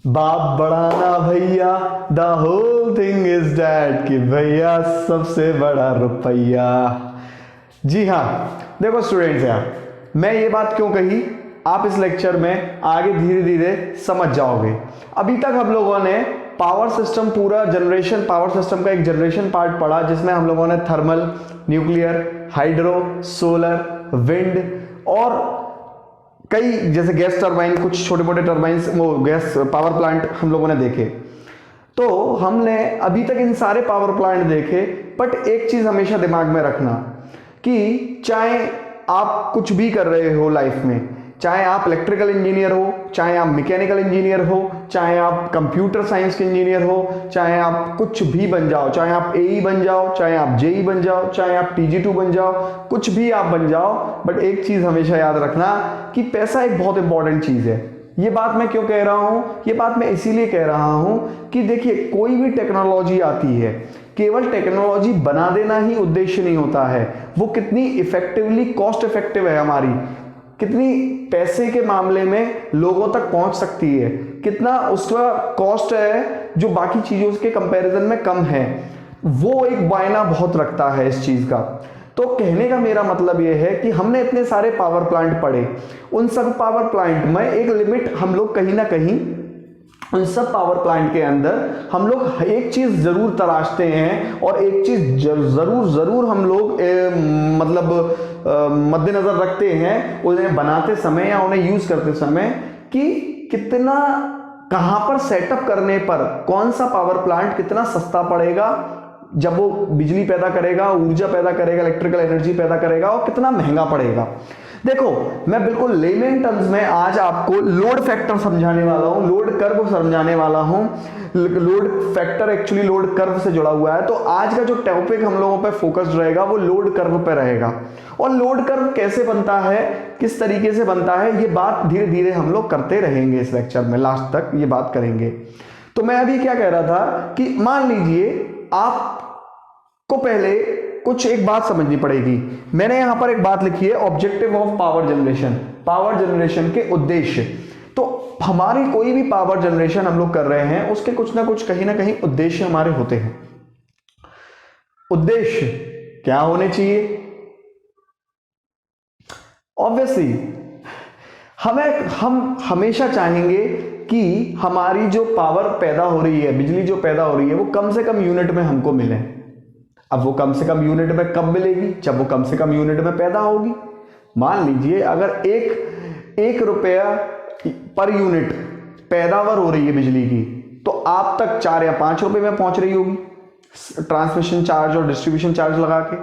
बाप बड़ा ना भैया, the whole thing is that कि भैया सबसे बड़ा रुपया। जी हाँ, देखो स्टूडेंट्स यार, मैं ये बात क्यों कही आप इस लेक्चर में आगे धीरे धीरे समझ जाओगे। अभी तक हम लोगों ने पावर सिस्टम, पूरा जनरेशन, पावर सिस्टम का एक जनरेशन पार्ट पढ़ा, जिसमें हम लोगों ने thermal, nuclear, hydro, solar, wind और कई जैसे गैस टरबाइन, कुछ छोटे मोटे टरबाइंस, वो गैस पावर प्लांट हम लोगों ने देखे। तो हमने अभी तक इन सारे पावर प्लांट देखे, बट एक चीज हमेशा दिमाग में रखना कि चाहे आप कुछ भी कर रहे हो लाइफ में, चाहे आप इलेक्ट्रिकल इंजीनियर हो, चाहे आप मैकेनिकल इंजीनियर हो, चाहे आप कंप्यूटर साइंस के इंजीनियर हो, चाहे आप कुछ भी बन जाओ, चाहे आप एई बन जाओ, चाहे आप जेई बन जाओ, चाहे आप टीजी2 बन जाओ, कुछ भी आप बन जाओ, बट एक चीज हमेशा याद रखना कि पैसा एक बहुत इंपॉर्टेंट चीज है। ये बात मैं क्यों कह रहा हूं? ये बात मैं इसीलिए कह रहा हूं कि देखिए, कोई भी टेक्नोलॉजी आती है, केवल टेक्नोलॉजी बना देना ही उद्देश्य नहीं होता है। वो कितनी इफेक्टिवली कॉस्ट इफेक्टिव है हमारी, कितनी पैसे के मामले में लोगों तक पहुंच सकती है, कितना उसका कॉस्ट है जो बाकी चीजों के कंपैरिजन में कम है, वो एक मायना बहुत रखता है इस चीज का। तो कहने का मेरा मतलब यह है कि हमने इतने सारे पावर प्लांट पढ़े, उन सब पावर प्लांट में एक लिमिट हम लोग कहीं ना कहीं, उन सब पावर प्लांट के अंदर हम लोग एक चीज जरूर तलाशते हैं, और एक चीज जरूर हम लोग मतलब मद्देनजर रखते हैं उन्हें बनाते समय या उन्हें यूज करते समय, कि कितना, कहां पर सेटअप करने पर कौन सा पावर प्लांट कितना सस्ता पड़ेगा जब वो बिजली पैदा करेगा, ऊर्जा पैदा करेगा, इलेक्ट्रिकल एनर्जी पैदा करेगा, और कितना महंगा पड़ेगा। देखो, मैं बिल्कुल लेमन टर्म्स में आज आपको लोड फैक्टर समझाने वाला हूं, लोड कर्व समझाने वाला हूं। Load factor actually load curve से जुड़ा हुआ है, तो आज का जो टॉपिक हम लोगों पे फोकस्ड रहेगा वो लोड कर्व पे रहेगा। और लोड कर्व कैसे बनता है, किस तरीके से बनता है, ये बात धीरे धीरे हम लोग करते रहेंगे इस लेक्चर में, लास्ट तक ये बात करेंगे। तो मैं अभी क्या कह रहा था कि मान लीजिए आपको पहले कुछ एक बात समझनी पड़ेगी। मैंने यहां पर एक बात लिखी है, objective of power generation, power generation के उद्देश्य। तो हमारी कोई भी पावर जनरेशन हम लोग कर रहे हैं, उसके कुछ ना कुछ कहीं ना कहीं उद्देश्य हमारे होते हैं। उद्देश्य क्या होने चाहिए? ऑब्वियसली हम हमेशा चाहेंगे कि हमारी जो पावर पैदा हो रही है, बिजली जो पैदा हो रही है, वो कम से कम यूनिट में हमको मिले। अब वो कम से कम यूनिट में कब मिलेगी? जब वो कम से कम यूनिट में पैदा होगी। मान लीजिए अगर एक रुपया पर यूनिट पैदावार हो रही है बिजली की, तो आप तक 4 या 5 रुपए में पहुंच रही होगी, ट्रांसमिशन चार्ज और डिस्ट्रीब्यूशन चार्ज लगा के।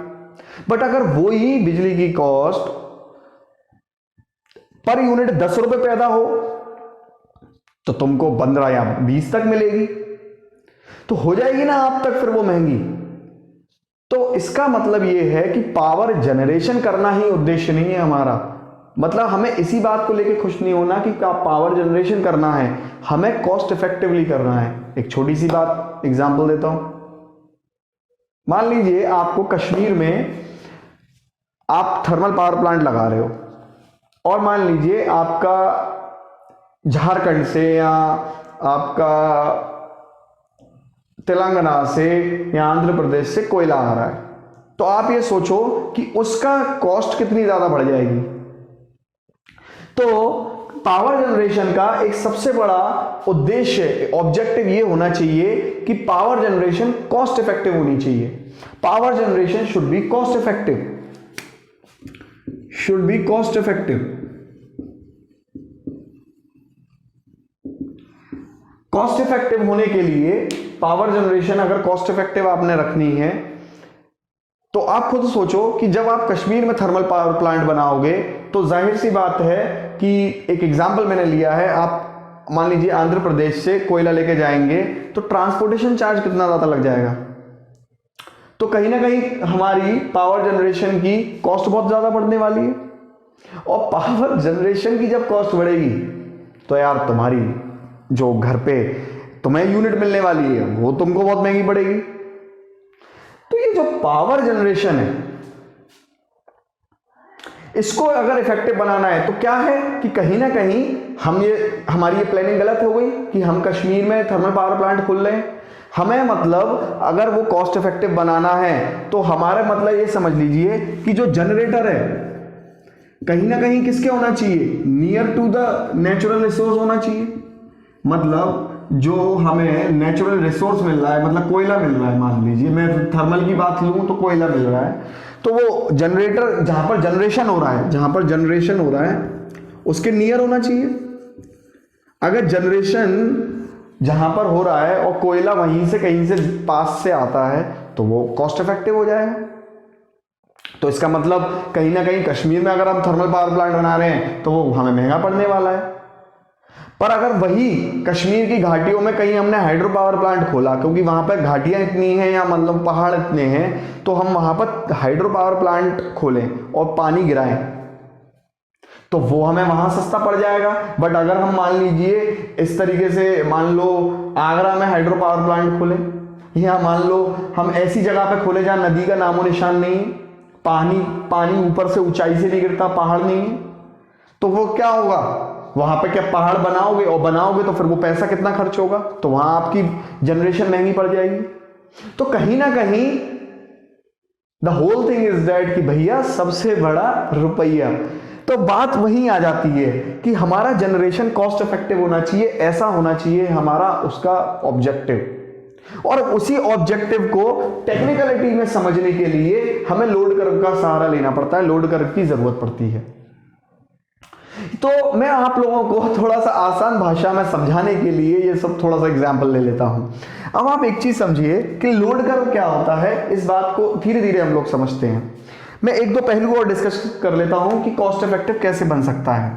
बट अगर वो ही बिजली की कॉस्ट पर यूनिट 10 रुपए पैदा हो, तो तुमको 15 या 20 तक मिलेगी, तो हो जाएगी ना आप तक फिर वो महंगी। तो इसका मतलब यह है कि पावर जनरेशन करना ही उद्देश्य नहीं है हमारा। मतलब हमें इसी बात को लेके खुश नहीं होना कि पावर जनरेशन करना है, हमें कॉस्ट इफेक्टिवली करना है। एक छोटी सी बात एग्जांपल देता हूं। मान लीजिए आपको कश्मीर में आप थर्मल पावर प्लांट लगा रहे हो, और मान लीजिए आपका झारखंड से या आपका तेलंगाना से या आंध्र प्रदेश से कोयला आ रहा है, तो आप ये सोचो कि उसका कॉस्ट कितनी ज्यादा बढ़ जाएगी। तो पावर जनरेशन का एक सबसे बड़ा उद्देश्य, ऑब्जेक्टिव ये होना चाहिए कि पावर जनरेशन कॉस्ट इफेक्टिव होनी चाहिए। Power generation should be cost effective, should be cost effective. Cost effective होने के लिए पावर जनरेशन अगर कॉस्ट इफेक्टिव आपने रखनी है, तो आप खुद सोचो कि जब आप कश्मीर में थर्मल पावर प्लांट बनाओगे, तो जाहिर सी बात है कि एक एग्जांपल मैंने लिया है, आप मान लीजिए आंध्र प्रदेश से कोयला लेके जाएंगे, तो ट्रांसपोर्टेशन चार्ज कितना ज्यादा लग जाएगा। तो कहीं ना कहीं हमारी पावर जनरेशन की कॉस्ट बहुत ज्यादा बढ़ने वाली है। और पावर जनरेशन की जब कॉस्ट बढ़ेगी, तो यार तुम्हारी जो घर पे तुम्हें यूनिट मिलने वाली है वो तुमको बहुत महंगी पड़ेगी। ये जो पावर जनरेशन है, इसको अगर इफेक्टिव बनाना है तो क्या है कि कहीं ना कहीं हमारी ये प्लानिंग गलत हो गई कि हम कश्मीर में थर्मल पावर प्लांट खोल रहे हैं। हमें मतलब अगर वो कॉस्ट इफेक्टिव बनाना है तो हमारा मतलब ये समझ लीजिए कि जो जनरेटर है कहीं ना कहीं किसके होना चाहिए, near to the natural resource होना चाहिए। मतलब जो हमें नेचुरल रिसोर्स मिल रहा है, मतलब कोयला मिल रहा है, मान लीजिए मैं थर्मल की बात लूं तो कोयला मिल रहा है, तो वो जनरेटर जहां पर जनरेशन हो रहा है, जहां पर जनरेशन हो रहा है उसके नियर होना चाहिए। अगर जनरेशन जहां पर हो रहा है और कोयला वहीं से कहीं से पास से आता है तो वो कॉस्ट इफेक्टिव हो जाएगा। तो इसका मतलब कहीं ना कहीं कश्मीर में अगर हम थर्मल पावर प्लांट बना रहे हैं तो वो हमें महंगा पड़ने वाला है। पर अगर वही कश्मीर की घाटियों में कहीं हमने हाइड्रो पावर प्लांट खोला, क्योंकि वहां पर घाटियां इतनी हैं या मतलब पहाड़ इतने हैं, तो हम वहां पर हाइड्रो पावर प्लांट खोलें और पानी गिराएं तो वो हमें वहां सस्ता पड़ जाएगा। बट अगर हम मान लीजिए इस तरीके से, मान लो आगरा में हाइड्रो पावर प्लांट खोलें, या मान लो हम ऐसी जगह पे खोले जहां नदी का नामो निशान नहीं, पानी ऊपर से ऊंचाई से नहीं गिरता, पहाड़ नहीं है, तो वो क्या होगा, वहां पे क्या पहाड़ बनाओगे, और बनाओगे तो फिर वो पैसा कितना खर्च होगा, तो वहां आपकी जनरेशन महंगी पड़ जाएगी। तो कहीं ना कहीं the whole thing is that कि भैया सबसे बड़ा रुपया। तो बात वहीं आ जाती है कि हमारा जनरेशन कॉस्ट इफेक्टिव होना चाहिए, ऐसा होना चाहिए हमारा उसका ऑब्जेक्टिव। और उसी ऑब्जेक्टिव को टेक्निकलिटी में समझने के लिए हमें लोड कर्व का सहारा लेना पड़ता है, लोड कर्व की जरूरत पड़ती है। तो मैं आप लोगों को थोड़ा सा आसान भाषा में समझाने के लिए ये सब थोड़ा सा एग्जाम्पल ले लेता हूं। अब आप एक चीज समझिए कि लोड कर्व क्या होता है, इस बात को धीरे धीरे हम लोग समझते हैं। मैं एक दो पहलू और डिस्कस कर लेता हूं कि कॉस्ट इफेक्टिव कैसे बन सकता है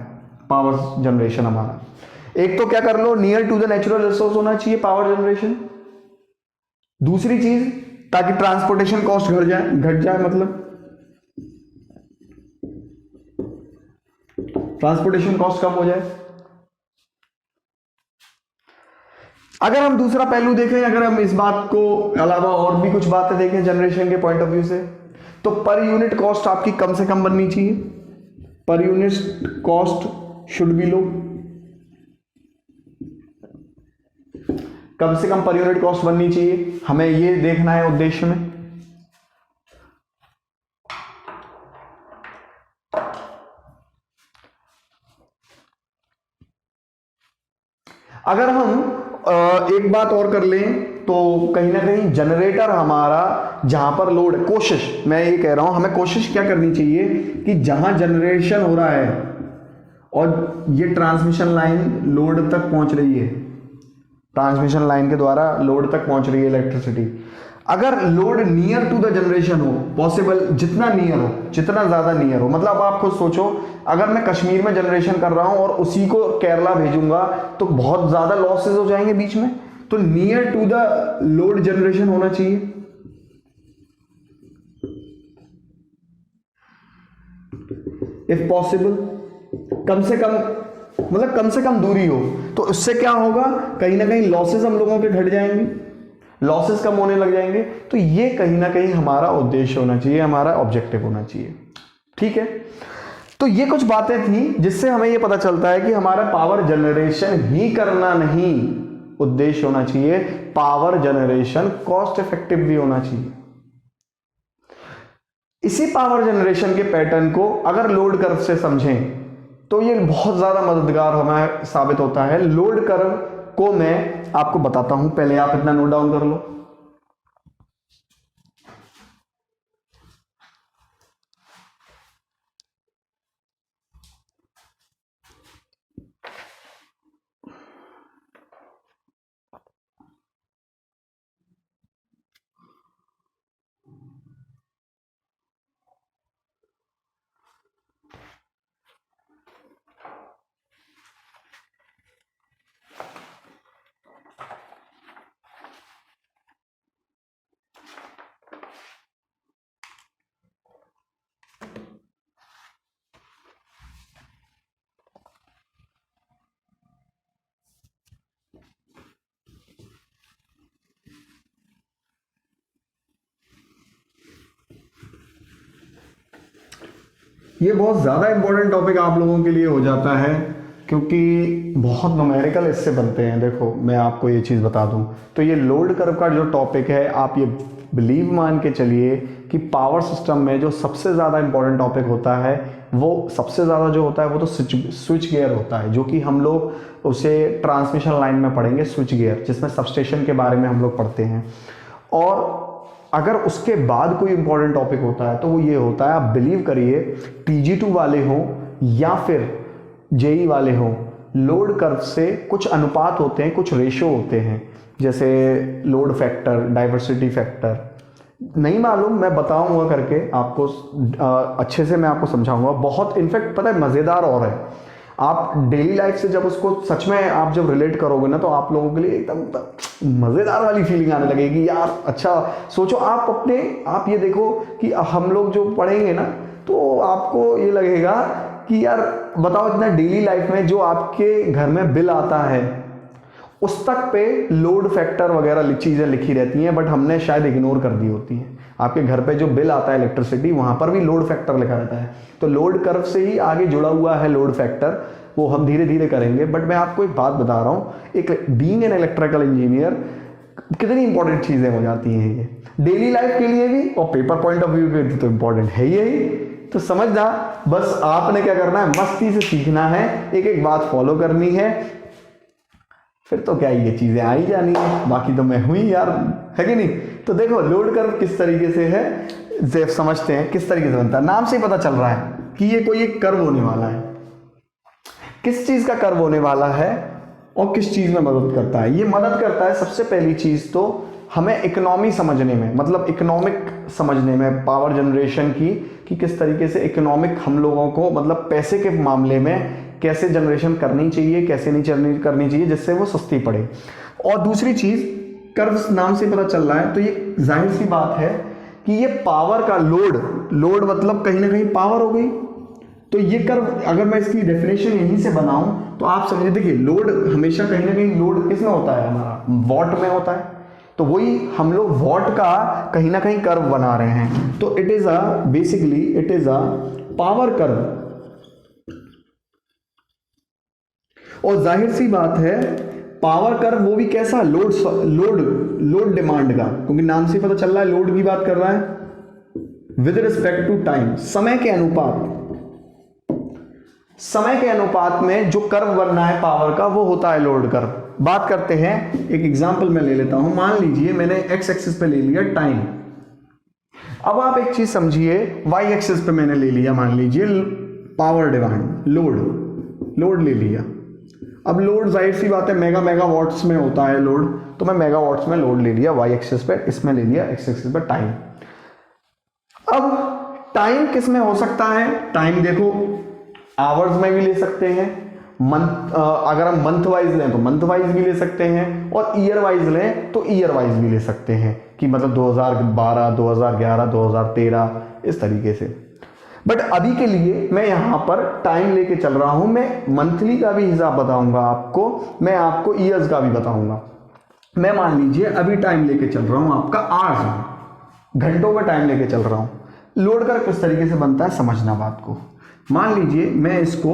पावर जनरेशन हमारा। एक तो क्या कर लो, near to the natural resource होना चाहिए पावर जनरेशन। दूसरी चीज, ताकि ट्रांसपोर्टेशन कॉस्ट घट जाए, मतलब ट्रांसपोर्टेशन कॉस्ट कम हो जाए। अगर हम दूसरा पहलू देखें, अगर हम इस बात को अलावा और भी कुछ बातें देखें जनरेशन के पॉइंट ऑफ व्यू से, तो पर यूनिट कॉस्ट आपकी कम से कम बननी चाहिए। Per unit cost should be low, कम से कम पर यूनिट कॉस्ट बननी चाहिए, हमें ये देखना है उद्देश्य में। अगर हम एक बात और कर लें तो कहीं ना कहीं जनरेटर हमारा जहां पर लोड, कोशिश मैं ये कह रहा हूं, हमें कोशिश क्या करनी चाहिए कि जहां जनरेशन हो रहा है और ये ट्रांसमिशन लाइन लोड तक पहुंच रही है, ट्रांसमिशन लाइन के द्वारा लोड तक पहुंच रही है इलेक्ट्रिसिटी, अगर load near to the generation हो, पॉसिबल जितना नियर हो, जितना ज्यादा नियर हो, मतलब आप खुद सोचो अगर मैं कश्मीर में जनरेशन कर रहा हूं और उसी को केरला भेजूंगा तो बहुत ज्यादा लॉसेस हो जाएंगे बीच में। तो near to the load generation होना चाहिए। इफ पॉसिबल कम से कम, मतलब कम से कम दूरी हो, तो उससे क्या होगा, कहीं ना कहीं लॉसेस हम लोगों के घट जाएंगे, लॉसेस कम होने लग जाएंगे। तो ये कहीं ना कहीं हमारा उद्देश्य होना चाहिए, हमारा ऑब्जेक्टिव होना चाहिए। ठीक है, तो ये कुछ बातें थी जिससे हमें ये पता चलता है कि हमारा पावर जनरेशन ही करना नहीं उद्देश्य होना चाहिए, पावर जनरेशन कॉस्ट इफेक्टिव भी होना चाहिए। इसी पावर जनरेशन के पैटर्न को अगर लोड कर्व से समझें तो ये बहुत ज्यादा मददगार हमें साबित होता है। लोड कर्व को मैं आपको बताता हूं, पहले आप इतना नोट डाउन कर लो। ये बहुत ज़्यादा इंपॉर्टेंट टॉपिक आप लोगों के लिए हो जाता है, क्योंकि बहुत न्यूमेरिकल इससे बनते हैं। देखो मैं आपको ये चीज़ बता दूं, तो ये लोड कर्व का जो टॉपिक है, आप ये बिलीव मान के चलिए कि पावर सिस्टम में जो सबसे ज़्यादा इंपॉर्टेंट टॉपिक होता है, वो सबसे ज़्यादा जो होता है वो तो स्विच गियर होता है, जो कि हम लोग उसे ट्रांसमिशन लाइन में पढ़ेंगे, स्विच गियर, जिसमें सबस्टेशन के बारे में हम लोग पढ़ते हैं। और अगर उसके बाद कोई इंपॉर्टेंट टॉपिक होता है तो वो ये होता है, आप बिलीव करिए, TG2 वाले हों या फिर JEE वाले हों, लोड कर्व से कुछ अनुपात होते हैं, कुछ रेशो होते हैं, जैसे लोड फैक्टर, डाइवर्सिटी फैक्टर। नहीं मालूम, मैं बताऊंगा करके आपको, अच्छे से मैं आपको समझाऊंगा। बहुत इनफैक्ट पता है मज़ेदार और है, आप डेली लाइफ से जब उसको सच में आप जब रिलेट करोगे ना, तो आप लोगों के लिए एकदम मज़ेदार वाली फीलिंग आने लगेगी यार। अच्छा सोचो, आप ये देखो कि हम लोग जो पढ़ेंगे ना, तो आपको ये लगेगा कि यार बताओ, इतना डेली लाइफ में जो आपके घर में बिल आता है उस तक पे लोड फैक्टर वगैरह चीज़ें लिखी रहती हैं, बट हमने शायद इग्नोर कर दी होती हैं। आपके घर पे जो बिल आता है इलेक्ट्रिसिटी, वहाँ पर भी लोड फैक्टर लिखा रहता है। तो लोड कर्व से ही आगे जुड़ा हुआ है लोड फैक्टर, वो हम धीरे धीरे करेंगे। बट मैं आपको एक बात बता रहा हूँ, एक बीइंग एन इलेक्ट्रिकल इंजीनियर कितनी इंपॉर्टेंट चीज़ें हो जाती हैं ये डेली लाइफ के लिए भी, और पेपर पॉइंट ऑफ व्यू के लिए तो इंपॉर्टेंट है यही। तो समझना, बस आपने क्या करना है, मस्ती से सीखना है, एक एक बात फॉलो करनी है, फिर तो क्या ये चीज़ें आ ही जानी है। बाकी तो मैं हुई यार, है कि नहीं। तो देखो लोड कर्व किस तरीके से है, जेफ समझते हैं किस तरीके से बनता है। नाम से ही पता चल रहा है कि ये कोई एक कर्व होने वाला है। किस चीज़ का कर्व होने वाला है और किस चीज़ में मदद करता है? ये मदद करता है सबसे पहली चीज़ तो हमें इकोनॉमी समझने में, मतलब इकोनॉमिक समझने में, पावर जनरेशन की, कि किस तरीके से इकोनॉमिक हम लोगों को, मतलब पैसे के मामले में कैसे जनरेशन करनी चाहिए, कैसे नहीं करनी चाहिए, जिससे वो सस्ती पड़े। और दूसरी चीज़, कर्व नाम से पता चल रहा है, तो ये जाहिर सी बात है कि ये पावर का लोड मतलब कहीं ना कहीं पावर हो गई। तो ये कर्व, अगर मैं इसकी डेफिनेशन यहीं से बनाऊं तो आप समझिए, देखिए लोड हमेशा कहीं ना कहीं लोड किसमें होता है, हमारा वॉट में होता है। तो वही हम लोग वॉट का कहीं ना कहीं कर्व बना रहे हैं। तो it is basically it is a power curve. और जाहिर सी बात है पावर कर्व वो भी कैसा, लोड डिमांड का, क्योंकि नाम से पता चल रहा है लोड की बात कर रहा है विद रिस्पेक्ट टू टाइम, समय के अनुपात में जो कर्व बनना है पावर का, वो होता है लोड कर्व। बात करते हैं, एक एग्जांपल मैं ले लेता हूं। मान लीजिए मैंने एक्स एक्सिस पे ले लिया टाइम। अब आप एक चीज समझिए, वाई एक्सिस पे मैंने ले लिया, मान लीजिए पावर डिमांड, लोड ले लिया। अब लोड जाहिर सी बात है मेगावाट्स में होता है लोड, तो मैं मेगावाट्स में लोड ले लिया वाई एक्सिस पे, इसमें ले लिया एक्स एक्सिस पे टाइम। अब टाइम किस में हो सकता है? टाइम देखो आवर्स में भी ले सकते हैं, मंथ, अगर हम मंथ वाइज लें तो मंथ वाइज भी ले सकते हैं, और ईयर वाइज लें तो ईयर वाइज भी ले सकते हैं, कि मतलब 2012, 2011, 2013 इस तरीके से। बट अभी के लिए मैं यहां पर टाइम लेके चल रहा हूं। मैं मंथली का भी हिसाब बताऊंगा आपको, मैं आपको ईयर्स का भी बताऊंगा। मैं मान लीजिए अभी टाइम लेके चल रहा हूं आपका आवर्स में, घंटों का टाइम लेके चल रहा हूं। लोड का किस तरीके से बनता है समझना बात को। मान लीजिए मैं इसको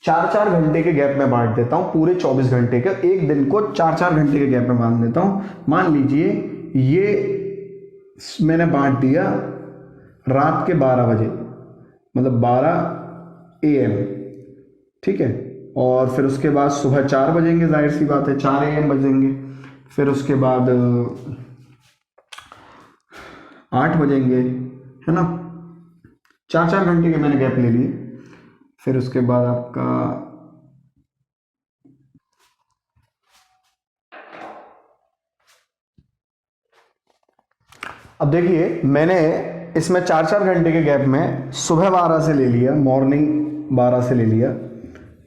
4-4 घंटे के गैप में बांट देता हूं, पूरे 24 घंटे के, एक दिन को 4-4 घंटे के गैप में बांट देता हूं। मान लीजिए ये मैंने बांट दिया रात के 12 बजे, मतलब 12 AM, ठीक है। और फिर उसके बाद सुबह 4 बजेंगे, जाहिर सी बात है 4 AM बजेंगे। फिर उसके बाद 8 बजेंगे, है ना। 4-4 घंटे के मैंने गैप ले लिए। फिर उसके बाद आपका अब देखिए मैंने इसमें 4-4 घंटे के गैप में सुबह 12 से ले लिया, मॉर्निंग 12 से ले लिया,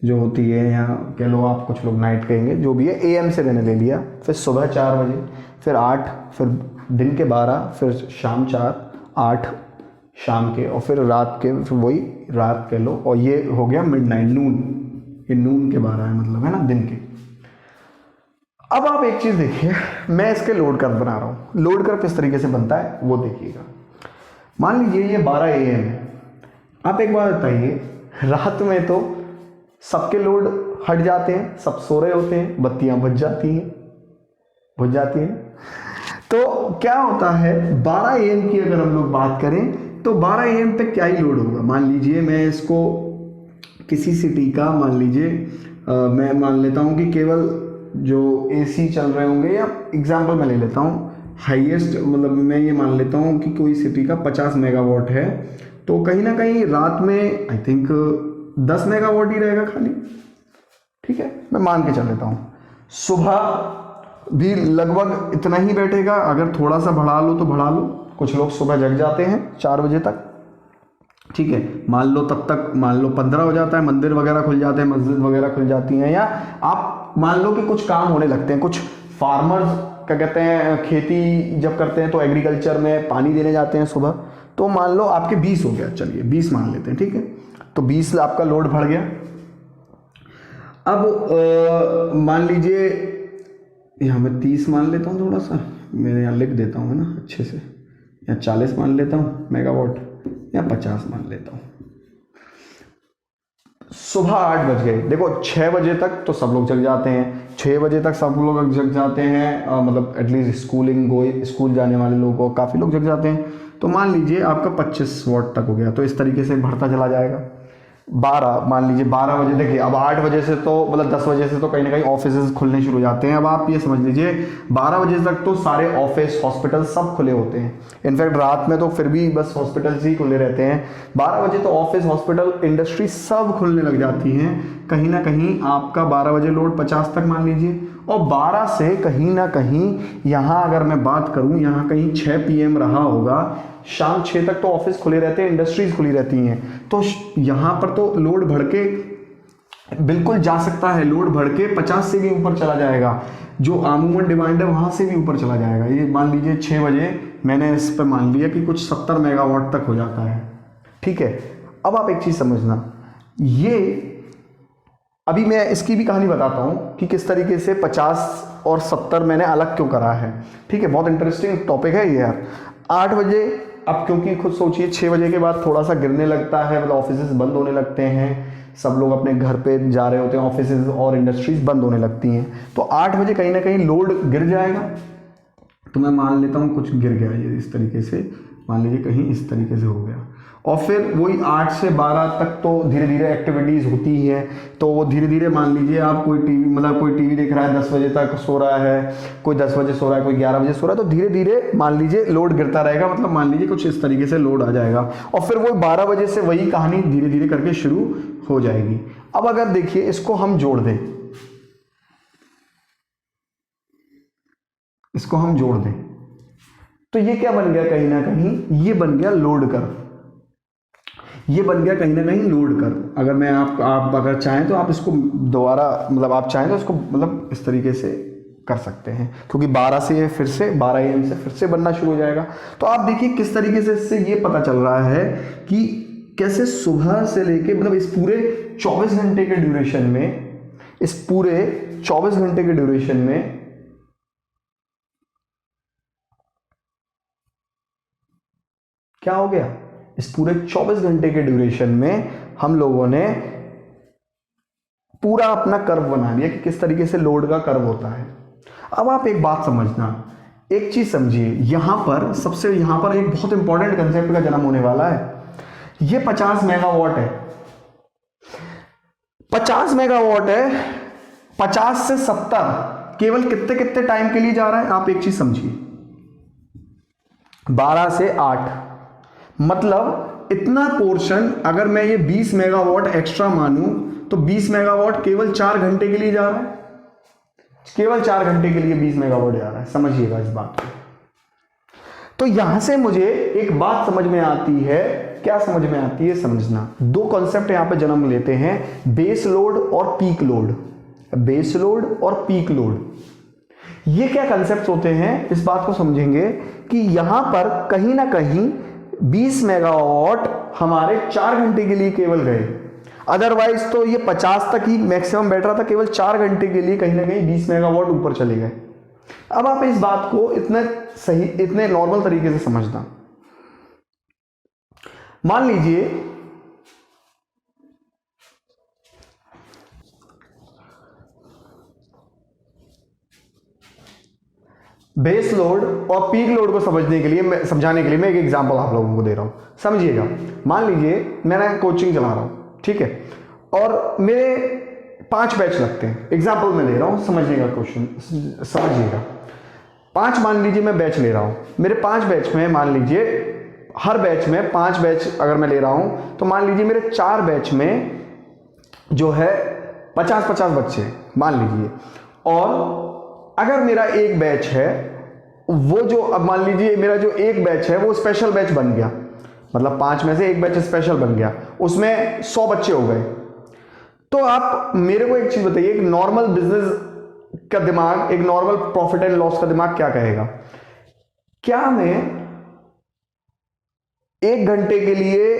जो होती है यहाँ कह लो आप, कुछ लोग नाइट कहेंगे, जो भी है AM से मैंने ले लिया। फिर सुबह 4 बजे, फिर 8, फिर दिन के 12, फिर शाम 4, 8 शाम के, और फिर रात के, फिर वही रात कह लो, और ये हो गया मिडनाइट, नून। ये नून के 12 है, मतलब है ना, दिन के। अब आप एक चीज़ देखिए, मैं इसके लोड कर्व बना रहा हूँ। लोड कर्व किस तरीके से बनता है वो देखिएगा। मान लीजिए ये 12 AM है, आप एक बात बताइए, रात में तो सबके लोड हट जाते हैं, सब सो रहे होते हैं, बत्तियां बुझ जाती हैं। तो क्या होता है 12 AM की अगर हम लोग बात करें तो 12 AM पे क्या ही लोड होगा। मान लीजिए मैं इसको किसी सिटी का मान लीजिए मैं मान लेता हूँ कि केवल जो AC चल रहे होंगे, या एग्जांपल मैं ले लेता हूँ हाईएस्ट, मतलब मैं ये मान लेता हूँ कि कोई सिटी का 50 मेगावाट है, तो कहीं ना कहीं रात में आई थिंक 10 मेगावाट ही रहेगा खाली। ठीक है, मैं मान के चल लेता हूँ। सुबह भी लगभग इतना ही बैठेगा, अगर थोड़ा सा बढ़ा लो तो बढ़ा लो। कुछ लोग सुबह जग जाते हैं 4 बजे तक, ठीक है, मान लो तब तक मान लो 15 हो जाता है, मंदिर वगैरह खुल जाते हैं, मस्जिद वगैरह खुल जाती हैं, या आप मान लो कि कुछ काम होने लगते हैं। कुछ फार्मर्स क्या कहते हैं, खेती जब करते हैं तो एग्रीकल्चर में पानी देने जाते हैं सुबह, तो मान लो आपके 20 हो गया, चलिए 20 मान लेते हैं, ठीक है, तो 20 आपका लोड बढ़ गया। अब मान लीजिए यहाँ मैं 30 मान लेता हूँ, थोड़ा सा मेरे यहाँ लिख देता हूँ ना अच्छे से, या 40 मान लेता हूँ मेगावाट, या 50 मान लेता हूँ। सुबह 8 बज गए, देखो 6 बजे तक तो सब लोग जग जाते हैं, 6 बजे तक सब लोग जग जाते हैं, मतलब एटलीस्ट स्कूल जाने वाले लोगों को काफ़ी लोग जग जाते हैं। तो मान लीजिए आपका 25 वाट तक हो गया, तो इस तरीके से बढ़ता चला जाएगा। 12 मान लीजिए 12 बजे, देखिए अब 8 बजे से तो मतलब 10 बजे से तो कहीं ना कहीं ऑफिस खुलने शुरू हो जाते हैं। अब आप ये समझ लीजिए 12 बजे तक तो सारे ऑफिस हॉस्पिटल सब खुले होते हैं। इनफैक्ट रात में तो फिर भी बस हॉस्पिटल्स ही खुले रहते हैं। 12 बजे तो ऑफिस, हॉस्पिटल, इंडस्ट्री सब खुलने लग जाती हैं। कहीं ना कहीं आपका 12 बजे लोड 50 तक मान लीजिए, और 12 से कहीं ना कहीं यहाँ अगर मैं बात करूँ, यहाँ कहीं 6 PM रहा होगा, शाम 6 तक तो ऑफिस खुले रहते हैं, इंडस्ट्रीज खुली रहती हैं, तो यहाँ पर तो लोड बढ़ के बिल्कुल जा सकता है, लोड बढ़ के 50 से भी ऊपर चला जाएगा। जो अमूमन डिमांड है वहाँ से भी ऊपर चला जाएगा। ये मान लीजिए 6 बजे मैंने इस पर मान लिया कि कुछ 70 मेगावाट तक हो जाता है, ठीक है। अब आप एक चीज़ समझना, ये अभी मैं इसकी भी कहानी बताता हूँ कि किस तरीके से 50 और 70 मैंने अलग क्यों करा है, ठीक है। बहुत इंटरेस्टिंग टॉपिक है ये यार। 8 बजे, अब क्योंकि खुद सोचिए 6 बजे के बाद थोड़ा सा गिरने लगता है, मतलब ऑफिस बंद होने लगते हैं, सब लोग अपने घर पे जा रहे होते हैं, ऑफिस और इंडस्ट्रीज बंद होने लगती हैं, तो 8 बजे कहीं ना कहीं लोड गिर जाएगा। तो मैं मान लेता हूँ कुछ गिर गया, ये इस तरीके से मान लीजिए कहीं इस तरीके से हो गया, और फिर वही 8 से 12 तक तो धीरे धीरे एक्टिविटीज़ होती है। तो वो धीरे धीरे मान लीजिए आप कोई टीवी देख रहा है 10 बजे तक सो रहा है, कोई 10 बजे सो रहा है, कोई 11 बजे सो रहा है, तो धीरे धीरे मान लीजिए लोड गिरता रहेगा, मतलब मान लीजिए कुछ इस तरीके से लोड आ जाएगा, और फिर वो 12 बजे से वही कहानी धीरे धीरे करके शुरू हो जाएगी। अब अगर देखिए इसको हम जोड़ दें, तो ये क्या बन गया, कहीं ना कहीं ये बन गया लोड कर्व, ये बन गया कहीं ना कहीं लोड कर्व। अगर मैं आप अगर चाहें तो आप इसको दोबारा, मतलब आप चाहें तो इसको मतलब इस तरीके से कर सकते हैं, क्योंकि 12 से फिर से 12 AM से फिर से बनना शुरू हो जाएगा। तो आप देखिए किस तरीके से इससे ये पता चल रहा है कि कैसे सुबह से लेके मतलब इस पूरे 24 घंटे के ड्यूरेशन में, इस पूरे 24 घंटे के ड्यूरेशन में क्या हो गया, इस पूरे 24 घंटे के ड्यूरेशन में हम लोगों ने पूरा अपना कर्व बना लिया कि किस तरीके से लोड का कर्व होता है। अब आप एक बात समझना, एक चीज समझिए, यहां पर एक बहुत इंपॉर्टेंट कंसेप्ट का जन्म होने वाला है। ये 50 मेगावाट है, 50 मेगावाट है, 50 से 70 केवल कितने टाइम के लिए जा रहा है, आप एक चीज समझिए, 12 से 8, मतलब इतना पोर्शन अगर मैं ये 20 मेगावाट एक्स्ट्रा मानूं तो 20 मेगावाट केवल 4 घंटे के लिए जा रहा है, केवल 4 घंटे के लिए 20 मेगावाट जा रहा है, समझिएगा इस बात को। तो यहां से मुझे एक बात समझ में आती है, क्या समझ में आती है, समझना, दो कॉन्सेप्ट यहां पे जन्म लेते हैं, बेस लोड और पीक लोड। बेस लोड और पीक लोड ये क्या कंसेप्ट होते हैं, इस बात को समझेंगे कि यहां पर कहीं ना कहीं 20 मेगावाट हमारे 4 घंटे के लिए केवल गए, अदरवाइज तो ये 50 तक ही मैक्सिमम बैठ रहा था, केवल 4 घंटे के लिए कहीं ना कहीं 20 मेगावाट ऊपर चले गए। अब आप इस बात को इतने नॉर्मल तरीके से समझना, मान लीजिए बेस लोड और पीक लोड को समझने के लिए समझाने के लिए मैं एक एग्जांपल आप लोगों को दे रहा हूं, समझिएगा। मान लीजिए मैं कोचिंग चला रहा हूं, ठीक है, और मेरे 5 बैच लगते हैं, एग्जांपल मैं दे रहा हूं, समझिएगा क्वेश्चन, समझिएगा। 5 मान लीजिए मैं बैच ले रहा हूं, मेरे 5 बैच में मान लीजिए हर बैच में 5 बैच अगर मैं ले रहा हूं तो मान लीजिए मेरे 4 बैच में जो है 50-50 बच्चे मान लीजिए, और अगर मेरा एक बैच है वो जो, अब मान लीजिए मेरा जो एक बैच है वो स्पेशल बैच बन गया, मतलब 5 में से एक बैच स्पेशल बन गया, उसमें 100 बच्चे हो गए। तो आप मेरे को एक चीज बताइए, एक नॉर्मल बिजनेस का दिमाग, एक नॉर्मल प्रॉफिट एंड लॉस का दिमाग क्या कहेगा? क्या मैं 1 घंटे के लिए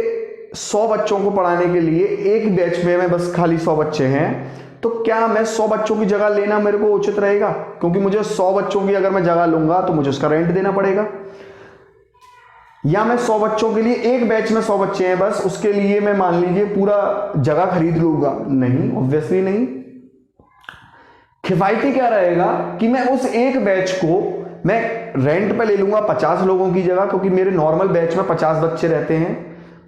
100 बच्चों को पढ़ाने के लिए एक बैच में बस खाली 100 बच्चे हैं, तो क्या मैं 100 बच्चों की जगह लेना मेरे को उचित रहेगा? क्योंकि मुझे 100 बच्चों की अगर मैं जगह लूंगा तो मुझे उसका रेंट देना पड़ेगा। या मैं 100 बच्चों के लिए एक बैच में 100 बच्चे हैं बस, उसके लिए मैं मान लीजिए पूरा जगह खरीद लूंगा? नहीं, ऑब्वियसली नहीं। किफायती क्या रहेगा कि मैं उस एक बैच को मैं रेंट पे ले लूंगा 50 लोगों की जगह, क्योंकि मेरे नॉर्मल बैच में 50 बच्चे रहते हैं,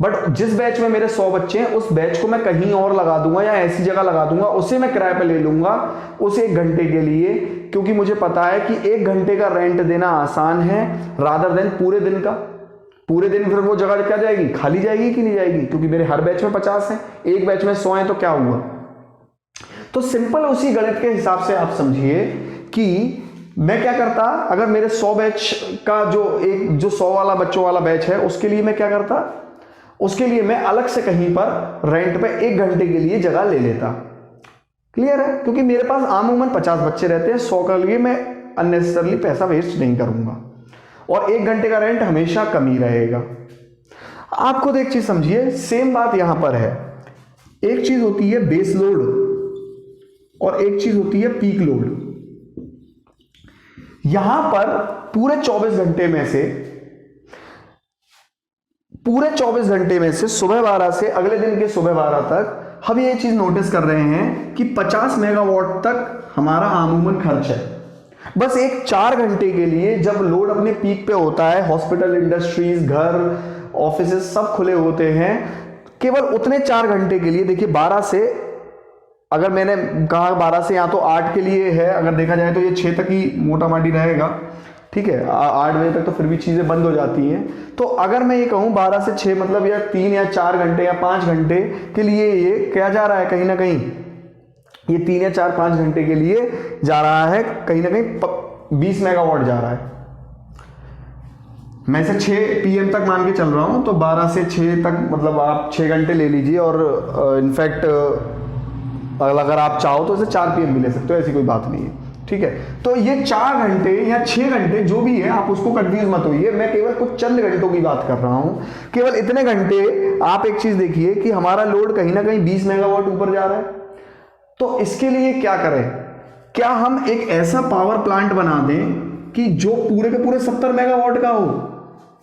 बट जिस बैच में मेरे 100 बच्चे हैं उस बैच को मैं कहीं और लगा दूंगा या ऐसी जगह लगा दूंगा, उसे मैं किराए पे ले लूंगा उस 1 घंटे के लिए, क्योंकि मुझे पता है कि 1 घंटे का रेंट देना आसान है रादर देन पूरे दिन का। पूरे दिन फिर वो जगह क्या जाएगी, खाली जाएगी कि नहीं जाएगी? क्योंकि मेरे हर बैच में 50 हैं, एक बैच में 100 हैं, तो क्या हुआ? तो सिंपल उसी गणित के हिसाब से आप समझिए कि मैं क्या करता, अगर मेरे 100 बैच का जो 100 वाला बच्चों वाला बैच है उसके लिए मैं क्या करता, उसके लिए मैं अलग से कहीं पर रेंट पे 1 घंटे के लिए जगह ले लेता। क्लियर है? क्योंकि मेरे पास आमूमन 50 बच्चे रहते हैं, 100 के लिए मैं अननेसेसरली पैसा वेस्ट नहीं करूंगा, और 1 घंटे का रेंट हमेशा कम ही रहेगा। आप खुद एक चीज समझिए, सेम बात यहां पर है। एक चीज होती है बेस लोड और एक चीज होती है पीक लोड। यहां पर पूरे 24 घंटे में से सुबह 12 से अगले दिन के सुबह 12 तक हम ये चीज नोटिस कर रहे हैं कि 50 मेगावाट तक हमारा आमूमन खर्च है। बस एक 4 घंटे के लिए जब लोड अपने पीक पे होता है, हॉस्पिटल, इंडस्ट्रीज, घर, ऑफिसेस सब खुले होते हैं, केवल उतने 4 घंटे के लिए, देखिए 12 से, अगर मैंने कहा 12 से या तो 8 के लिए है, अगर देखा जाए तो ये 6 तक ही मोटा माटी रहेगा, ठीक है, 8 बजे तक तो फिर भी चीजें बंद हो जाती हैं। तो अगर मैं ये कहूं 12 से 6 मतलब या 3 या 4 घंटे या 5 घंटे के लिए ये क्या जा रहा है, कहीं ना कहीं ये 3 या 4-5 घंटे के लिए जा रहा है, कहीं ना कहीं 20 मेगावाट जा रहा है। मैं से 6 PM तक मान के चल रहा हूं, तो 12 से 6 तक मतलब आप 6 घंटे ले लीजिए, और इनफैक्ट अगर आप चाहो तो इसे 4 PM भी ले सकते हो, ऐसी कोई बात नहीं है, ठीक है। तो ये 4 घंटे या 6 घंटे जो भी है, आप उसको कंफ्यूज मत होइए, मैं केवल कुछ चंद घंटों की बात कर रहा हूं, केवल इतने घंटे। आप एक चीज देखिए कि हमारा लोड कहीं ना कहीं 20 मेगावाट ऊपर जा रहा है, तो इसके लिए क्या करें? क्या हम एक ऐसा पावर प्लांट बना दें कि जो पूरे के पूरे 70 मेगावाट का हो?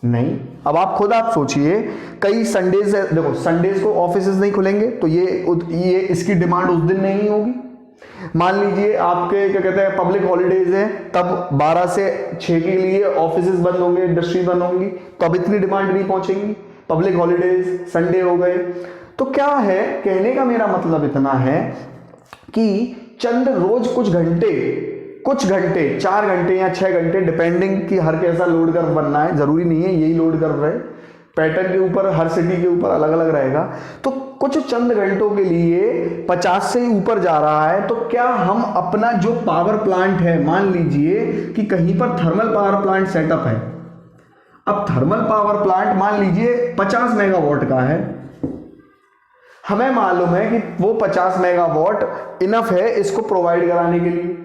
नहीं। अब आप खुद आप सोचिए, कई संडेज, देखो संडेज को ऑफिसेज नहीं खुलेंगे, तो ये इसकी डिमांड उस दिन नहीं होगी। मान लीजिए आपके क्या कहते हैं पब्लिक हॉलीडेज है, तब 12 से 6 के लिए ऑफिसेज बंद होंगे, इंडस्ट्री बंद होंगी, तो अब इतनी डिमांड नहीं पहुंचेंगी। पब्लिक हॉलीडेज, संडे हो गए, तो क्या है, कहने का मेरा मतलब इतना है कि चंद रोज कुछ घंटे 4 घंटे या 6 घंटे, डिपेंडिंग कि हर कैसा लोड कर्व बनना है, जरूरी नहीं है यही लोड कर्व रहे, पैटर्न के ऊपर, हर सिटी के ऊपर अलग अलग रहेगा। तो कुछ चंद घंटों के लिए 50 से ऊपर जा रहा है, तो क्या हम अपना जो पावर प्लांट है, मान लीजिए कि कहीं पर थर्मल पावर प्लांट सेटअप है, अब थर्मल पावर प्लांट मान लीजिए 50 मेगावाट का है, हमें मालूम है कि वो 50 मेगावाट इनफ है इसको प्रोवाइड कराने के लिए।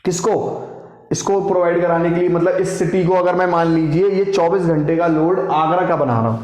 किसको? इसको प्रोवाइड कराने के लिए, मतलब इस सिटी को, अगर मैं मान लीजिए ये 24 घंटे का लोड आगरा का बना रहा हूं,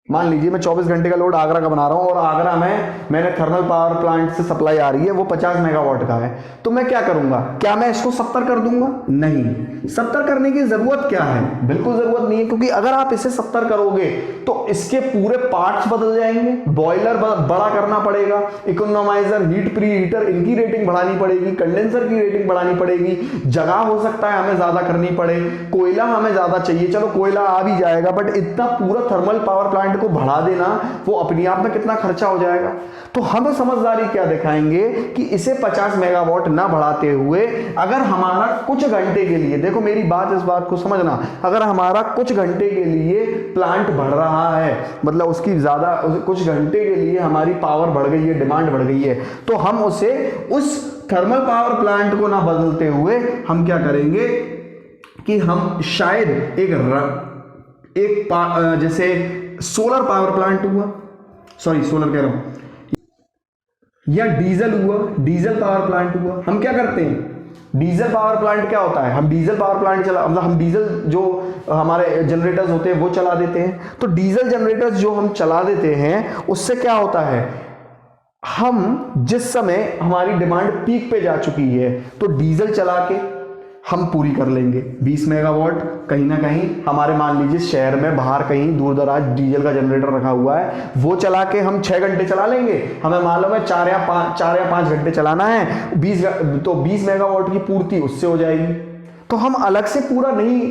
मान लीजिए मैं 24 घंटे का लोड आगरा का बना रहा हूं और आगरा में मैंने थर्मल पावर प्लांट से सप्लाई आ रही है, वो 50 मेगावाट का है, तो मैं क्या करूंगा? क्या मैं इसको 70 कर दूंगा? नहीं, 70 करने की जरूरत क्या है? बिल्कुल जरूरत नहीं है, क्योंकि अगर आप इसे 70 करोगे तो इसके पूरे पार्ट्स बदल जाएंगे, बॉयलर बड़ा करना पड़ेगा, इकोनोमाइजर, हीट प्री हीटर, इनकी रेटिंग बढ़ानी पड़ेगी, कंडेंसर की रेटिंग बढ़ानी पड़ेगी, जगह हो सकता है हमें ज्यादा करनी पड़े, कोयला हमें ज्यादा चाहिए, चलो कोयला आ भी जाएगा, बट इतना पूरा थर्मल पावर प्लांट को बढ़ा देना वो अपने आप में कितना खर्चा हो जाएगा। तो हम समझदारी क्या दिखाएंगे कि इसे 50 मेगावाट ना बढ़ाते हुए, अगर हमारा कुछ घंटे के लिए, देखो मेरी बात, इस बात को समझना, अगर हमारा कुछ घंटे के लिए प्लांट बढ़ रहा है, मतलब उसकी ज्यादा, कुछ घंटे के लिए हमारी पावर बढ़ गई है, डिमांड बढ़ गई है, तो हम उसे, उस थर्मल पावर प्लांट को ना बदलते हुए हम क्या करेंगे कि हम शायद जैसे सोलर पावर प्लांट हुआ, सॉरी सोलर कह रहा हूं, या डीजल हुआ, डीजल पावर प्लांट हुआ, हम क्या करते हैं, डीजल पावर प्लांट क्या होता है, हम डीजल पावर प्लांट चला, मतलब हम डीजल जो हमारे जनरेटर्स होते हैं वो चला देते हैं। तो डीजल जनरेटर्स जो हम चला देते हैं उससे क्या होता है, हम जिस समय हमारी डिमांड पीक पे जा चुकी है तो डीजल चला के हम पूरी कर लेंगे 20 मेगावाट, कहीं ना कहीं हमारे, मान लीजिए शहर में बाहर कहीं दूर दराज डीजल का जनरेटर रखा हुआ है, वो चला के हम 6 घंटे चला लेंगे, हमें मालूम है 4 या 5 घंटे चलाना है, 20 मेगावाट की पूर्ति उससे हो जाएगी। तो हम अलग से पूरा नहीं,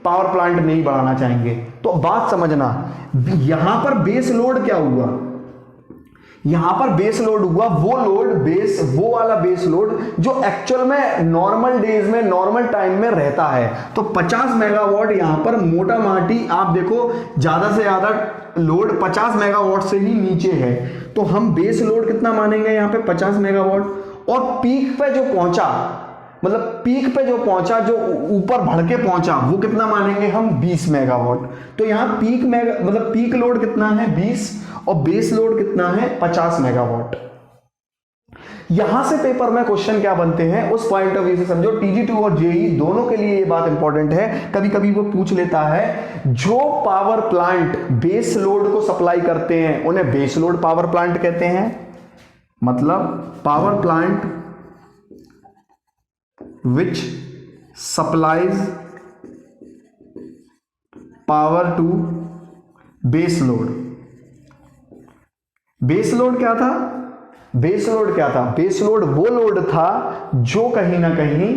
पावर प्लांट नहीं बढ़ाना चाहेंगे। तो बात समझना, यहां पर बेस लोड क्या हुआ, यहां पर बेस लोड हुआ वो लोड, वो वाला बेस लोड जो एक्चुअल में नॉर्मल डेज में, नॉर्मल टाइम में रहता है। तो 50 मेगावाट यहां पर मोटा माटी, आप देखो ज्यादा से ज्यादा लोड 50 मेगावाट से ही नीचे है, तो हम बेस लोड कितना मानेंगे यहां पे 50 मेगावाट। और पीक पे जो पहुंचा, मतलब पीक पे जो पहुंचा, जो ऊपर बढ़ के पहुंचा, वो कितना मानेंगे हम 20 मेगावाट। तो यहां मतलब पीक लोड कितना है 20 और बेस लोड कितना है 50 मेगावाट। यहां से पेपर में क्वेश्चन क्या बनते हैं उस पॉइंट ऑफ व्यू से समझो, TG2 और JEE दोनों के लिए ये बात इंपॉर्टेंट है। कभी कभी वो पूछ लेता है, जो पावर प्लांट बेस लोड को सप्लाई करते हैं उन्हें बेस लोड पावर प्लांट कहते हैं, मतलब power plant which supplies power to base load। Base load क्या था, बेस लोड क्या था, बेस लोड वो लोड था जो कहीं ना कहीं,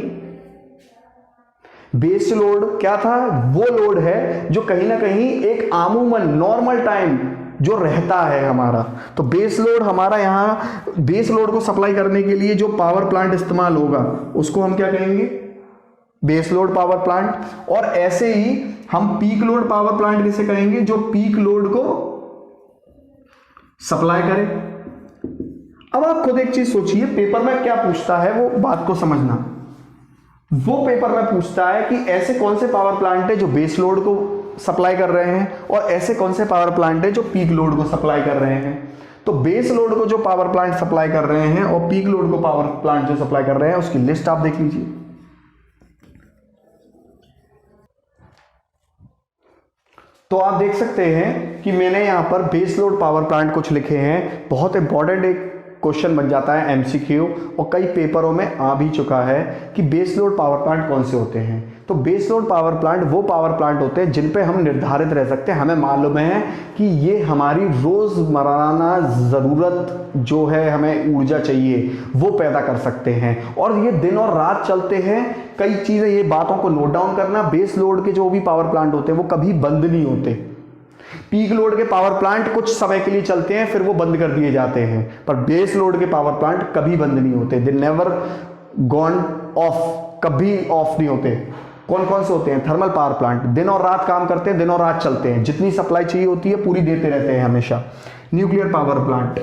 बेस लोड क्या था, वो लोड है जो कहीं ना कहीं एक आमूमन नॉर्मल टाइम जो रहता है हमारा। तो बेस लोड हमारा, यहां बेस लोड को सप्लाई करने के लिए जो पावर प्लांट इस्तेमाल होगा उसको हम क्या कहेंगे, बेस लोड पावर प्लांट। और ऐसे ही हम पीक लोड पावर प्लांट किसे कहेंगे, जो पीक लोड को सप्लाई करे। अब आप खुद एक चीज सोचिए, पेपर में क्या पूछता है वो बात को समझना। वो पेपर में पूछता है कि ऐसे कौन से पावर प्लांट है जो बेस लोड को सप्लाई कर रहे हैं और ऐसे कौन से पावर प्लांट है जो पीक लोड को सप्लाई कर रहे हैं। तो बेस लोड को जो पावर प्लांट सप्लाई कर रहे हैं और पीक लोड को पावर प्लांट जो सप्लाई कर रहे हैं उसकी लिस्ट आप देख लीजिए। तो आप देख सकते हैं कि मैंने यहां पर बेस लोड पावर प्लांट कुछ लिखे हैं। बहुत इंपॉर्टेंट एक क्वेश्चन बन जाता है MCQ, और कई पेपरों में आ भी चुका है कि बेस लोड पावर प्लांट कौन से होते हैं। तो बेस लोड पावर प्लांट वो पावर प्लांट होते हैं जिन पे हम निर्धारित रह सकते हैं, हमें मालूम है कि ये हमारी रोजमर्राना ज़रूरत जो है, हमें ऊर्जा चाहिए वो पैदा कर सकते हैं, और ये दिन और रात चलते हैं। कई चीज़ें, ये बातों को नोट डाउन करना, बेस लोड के जो भी पावर प्लांट होते हैं वो कभी बंद नहीं होते। पीक लोड के पावर प्लांट कुछ समय के लिए चलते हैं फिर वो बंद कर दिए जाते हैं, पर बेस लोड के पावर प्लांट कभी बंद नहीं होते, दे नेवर गॉन ऑफ, कभी ऑफ नहीं होते। कौन कौन से होते हैं, थर्मल पावर प्लांट दिन और रात काम करते हैं, दिन और रात चलते हैं, जितनी सप्लाई चाहिए होती है पूरी देते रहते हैं हमेशा। न्यूक्लियर पावर प्लांट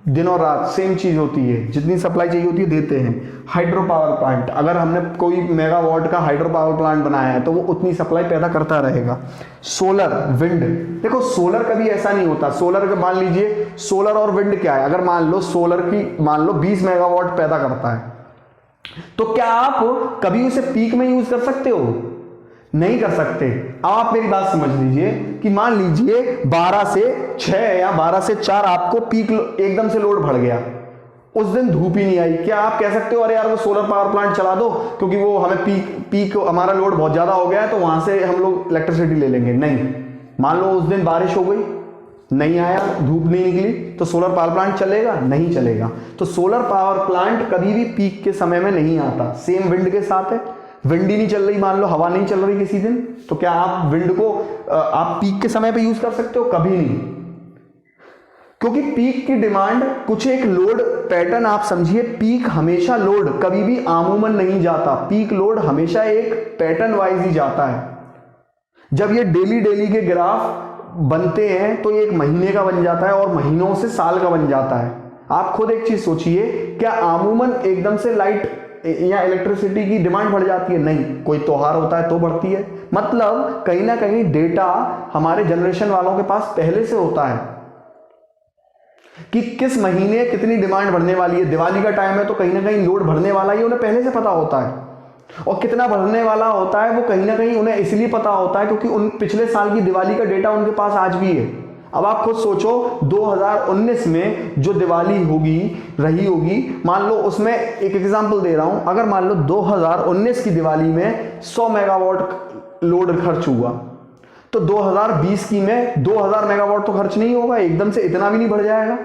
दिन और रात सेम चीज होती है, जितनी सप्लाई चाहिए होती है देते हैं। हाइड्रो पावर प्लांट, अगर हमने कोई मेगावाट का हाइड्रो पावर प्लांट बनाया है तो वो उतनी सप्लाई पैदा करता रहेगा। सोलर, विंड, देखो सोलर कभी ऐसा नहीं होता, सोलर का मान लीजिए, सोलर और विंड क्या है, अगर मान लो सोलर की मान लो 20 मेगावाट पैदा करता है, तो क्या आप कभी उसे पीक में यूज कर सकते हो? नहीं कर सकते। अब आप मेरी बात समझ लीजिए कि मान लीजिए 12 से 6 या 12 से 4 आपको पीक एकदम से लोड बढ़ गया, उस दिन धूप ही नहीं आई, क्या आप कह सकते हो अरे यार वो सोलर पावर प्लांट चला दो क्योंकि वो हमें पीक हमारा लोड बहुत ज्यादा हो गया है तो वहां से हम लोग इलेक्ट्रिसिटी ले लेंगे? नहीं। मान लो उस दिन बारिश हो गई, नहीं आया, धूप नहीं निकली, तो सोलर पावर प्लांट चलेगा? नहीं चलेगा। तो सोलर पावर प्लांट कभी भी पीक के समय में नहीं आता। सेम विंड के साथ है, विंड ही नहीं चल रही, मान लो हवा नहीं चल रही किसी दिन, तो क्या आप विंड को आप पीक के समय पे यूज कर सकते हो? कभी नहीं, क्योंकि पीक की डिमांड कुछ एक लोड पैटर्न आप समझिए। पीक हमेशा लोड कभी भी आमूमन नहीं जाता, पीक लोड हमेशा एक पैटर्न वाइज ही जाता है। जब ये डेली डेली के ग्राफ बनते हैं तो ये एक महीने का बन जाता है और महीनों से साल का बन जाता है। आप खुद एक चीज सोचिए, क्या आमूमन एकदम से लाइट या इलेक्ट्रिसिटी की डिमांड बढ़ जाती है? नहीं। कोई त्योहार होता है तो बढ़ती है। मतलब कहीं ना कहीं डेटा हमारे जनरेशन वालों के पास पहले से होता है कि किस महीने कितनी डिमांड बढ़ने वाली है। दिवाली का टाइम है तो कहीं ना कहीं लोड बढ़ने वाला है, उन्हें पहले से पता होता है। और कितना बढ़ने वाला होता है वो कहीं ना कहीं उन्हें इसलिए पता होता है क्योंकि उन पिछले साल की दिवाली का डेटा उनके पास आज भी है। अब आप खुद सोचो 2019 में जो दिवाली रही होगी, मान लो उसमें एक एग्जांपल दे रहा हूं, अगर मान लो 2019 की दिवाली में 100 मेगावाट लोड खर्च हुआ तो 2020 की में 2000 मेगावाट तो खर्च नहीं होगा, एकदम से इतना भी नहीं बढ़ जाएगा।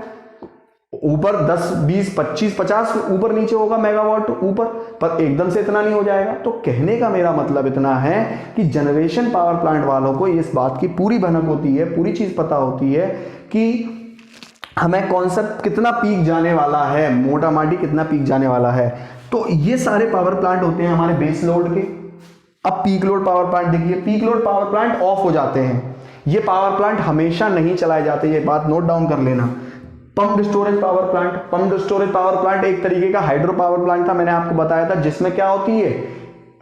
ऊपर 10 20 25 50 ऊपर नीचे होगा मेगावाट ऊपर, पर एकदम से इतना नहीं हो जाएगा। तो कहने का मेरा मतलब इतना है कि जनरेशन पावर प्लांट वालों को इस बात की पूरी भनक होती है, पूरी चीज पता होती है कि हमें कौन सा कितना पीक जाने वाला है, मोटा माटी कितना पीक जाने वाला है। तो ये सारे पावर प्लांट होते हैं हमारे बेस लोड के। अब पीक लोड पावर प्लांट देखिए, peak load power plant of हो जाते हैं। ये पावर प्लांट हमेशा नहीं चलाए जाते, ये बात नोट डाउन कर लेना। Pumped storage power plant, pumped storage power plant एक तरीके का हाइड्रो पावर प्लांट था, मैंने आपको बताया था, जिसमें क्या होती है,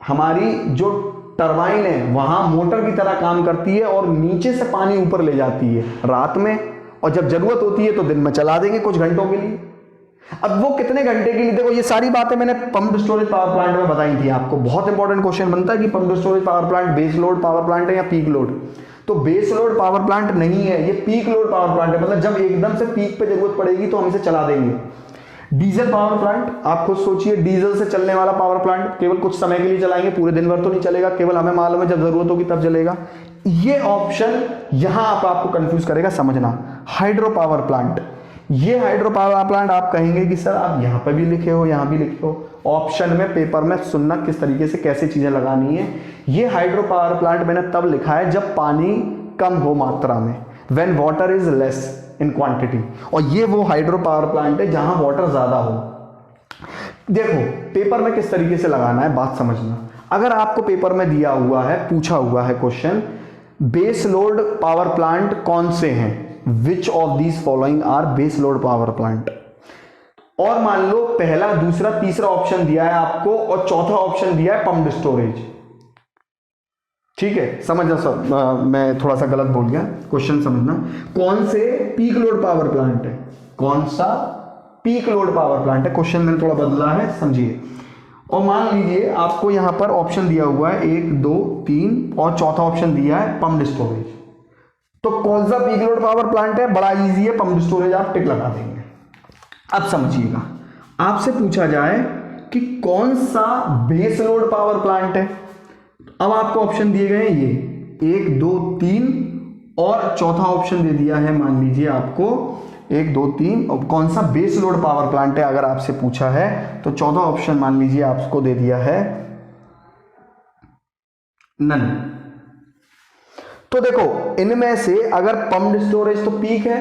हमारी जो टरबाइन है वहां मोटर की तरह काम करती है और नीचे से पानी ऊपर ले जाती है रात में, और जब जरूरत होती है तो दिन में चला देंगे कुछ घंटों के लिए। अब वो कितने घंटे के लिए, देखो ये सारी बातें मैंने पंप्ड स्टोरेज पावर प्लांट में बताई थी आपको। बहुत इंपॉर्टेंट क्वेश्चन बनता है कि pumped storage power plant base load power plant है या पीक लोड। तो बेस लोड पावर प्लांट नहीं है, ये पीक लोड पावर प्लांट है। मतलब जब एकदम से पीक पे जरूरत पड़ेगी तो हम इसे चला देंगे। डीजल पावर प्लांट, आप खुद सोचिए, डीजल से चलने वाला पावर प्लांट केवल कुछ समय के लिए चलाएंगे, पूरे दिन भर तो नहीं चलेगा, केवल हमें मालूम है जब जरूरत होगी तब चलेगा। ये ऑप्शन यहां आपको कंफ्यूज करेगा, समझना। हाइड्रो पावर प्लांट, ये हाइड्रो पावर प्लांट आप कहेंगे कि सर आप यहां पर भी लिखे हो यहां भी लिखे हो, ऑप्शन में पेपर में सुनना किस तरीके से कैसे चीजें लगानी है। ये हाइड्रो पावर प्लांट मैंने तब लिखा है जब पानी कम हो मात्रा में, when water is less in quantity, और ये वो हाइड्रो पावर प्लांट है जहां वाटर ज्यादा हो। देखो पेपर में किस तरीके से लगाना है बात समझना। अगर आपको पेपर में दिया हुआ है, पूछा हुआ है question, base load power plant कौन से हैं, which of these following are base load power plant, और मान लो पहला दूसरा तीसरा ऑप्शन दिया है आपको और चौथा ऑप्शन दिया है पंप्ड स्टोरेज, ठीक है, समझना सब। मैं थोड़ा सा गलत बोल गया, क्वेश्चन समझना। कौन से पीक लोड पावर प्लांट है, कौन सा पीक लोड पावर प्लांट है, क्वेश्चन मैंने थोड़ा बदला है, समझिए। और मान लीजिए आपको यहां पर ऑप्शन दिया हुआ है 1 2 3 और चौथा ऑप्शन दिया है पंप्ड स्टोरेज। तो कौन सा पीक लोड पावर प्लांट है, बड़ा इजी है, पंप्ड स्टोरेज, आप टिक लगा देंगे। अब समझिएगा, आपसे पूछा जाए कि कौन सा बेस लोड पावर प्लांट है, अब आपको ऑप्शन दिए गए हैं ये 1 2 3 और चौथा ऑप्शन दे दिया है, मान लीजिए आपको 1 2 3, और कौन सा बेस लोड पावर प्लांट है अगर आपसे पूछा है तो चौथा ऑप्शन मान लीजिए आपको दे दिया है नन। तो देखो इनमें से अगर पंप्ड स्टोरेज तो पीक है,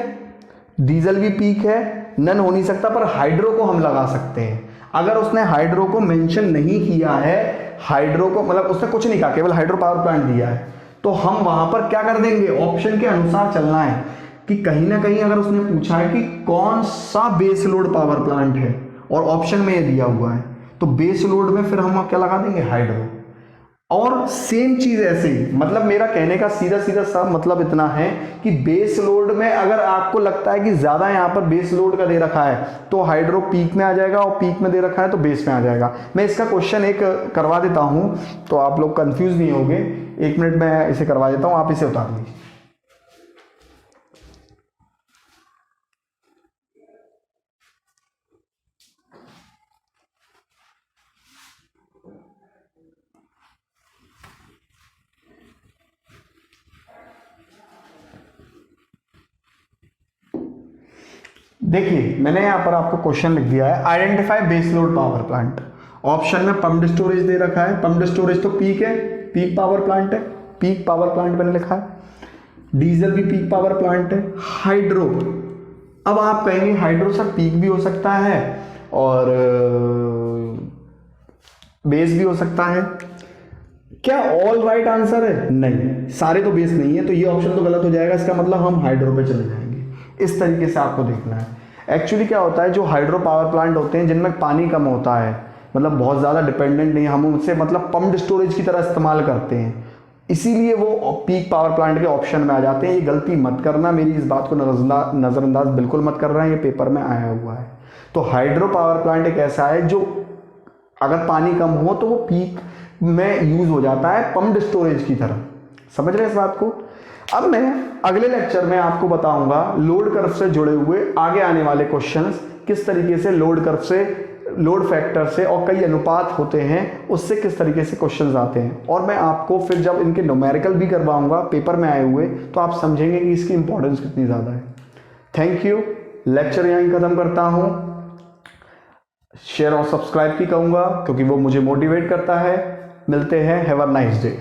डीजल भी पीक है, नन हो नहीं सकता, पर हाइड्रो को हम लगा सकते हैं। अगर उसने हाइड्रो को मेंशन नहीं किया है, हाइड्रो को मतलब उसने कुछ नहीं कहा, केवल हाइड्रो पावर प्लांट दिया है, तो हम वहां पर क्या कर देंगे, ऑप्शन के अनुसार चलना है कि कहीं ना कहीं अगर उसने पूछा है कि कौन सा बेस लोड पावर प्लांट है और ऑप्शन में ये दिया हुआ है, तो बेस लोड में फिर हम क्या लगा देंगे, हाइड्रो। और सेम चीज ऐसे ही, मतलब मेरा कहने का सीधा सीधा सा मतलब इतना है कि बेस लोड में अगर आपको लगता है कि ज्यादा यहाँ पर बेस लोड का दे रखा है तो हाइड्रो पीक में आ जाएगा, और पीक में दे रखा है तो बेस में आ जाएगा। मैं इसका क्वेश्चन एक करवा देता हूं तो आप लोग कंफ्यूज नहीं होंगे। 1 मिनट में इसे करवा देता हूं, आप इसे उतार लीजिए। देखिए मैंने यहाँ पर आपको क्वेश्चन लिख दिया है, identify base load power plant. Option में पम्प्ड स्टोरेज दे रखा है, पम्प्ड स्टोरेज तो पीक है, पीक पावर प्लांट है, पीक पावर प्लांट मैंने लिखा है। डीजल भी पीक पावर प्लांट है। हाइड्रो, अब आप कहेंगे हाइड्रो सर पीक भी हो सकता है और बेस भी हो सकता है, क्या ऑल राइट आंसर है? नहीं, सारे तो बेस नहीं है, तो ये ऑप्शन तो गलत हो जाएगा। इसका मतलब हम हाइड्रो पे चले जाएंगे। इस तरीके से आपको देखना है। एक्चुअली क्या होता है, जो हाइड्रो पावर प्लांट होते हैं जिनमें पानी कम होता है, मतलब बहुत ज़्यादा डिपेंडेंट नहीं, हम उनसे मतलब पम्प्ड स्टोरेज की तरह इस्तेमाल करते हैं, इसीलिए वो पीक पावर प्लांट के ऑप्शन में आ जाते हैं। ये गलती मत करना, मेरी इस बात को नज़रअंदाज बिल्कुल मत कर रहे हैं, ये पेपर में आया हुआ है। तो हाइड्रो पावर प्लांट एक ऐसा है जो अगर पानी कम हो तो वो पीक में यूज हो जाता है पम्प्ड स्टोरेज की तरह। समझ रहे हैं इस बात को? अब मैं अगले लेक्चर में आपको बताऊंगा लोड कर्व से जुड़े हुए आगे आने वाले क्वेश्चंस, किस तरीके से लोड कर्व से, लोड फैक्टर से और कई अनुपात होते हैं उससे किस तरीके से क्वेश्चंस आते हैं। और मैं आपको फिर जब इनके न्यूमेरिकल भी करवाऊंगा पेपर में आए हुए, तो आप समझेंगे कि इसकी इंपॉर्टेंस कितनी ज़्यादा है। थैंक यू, लेक्चर यहीं ख़त्म करता हूँ। शेयर और सब्सक्राइब की कहूँगा क्योंकि वो मुझे मोटिवेट करता है। मिलते हैं, हैव अ नाइस डे।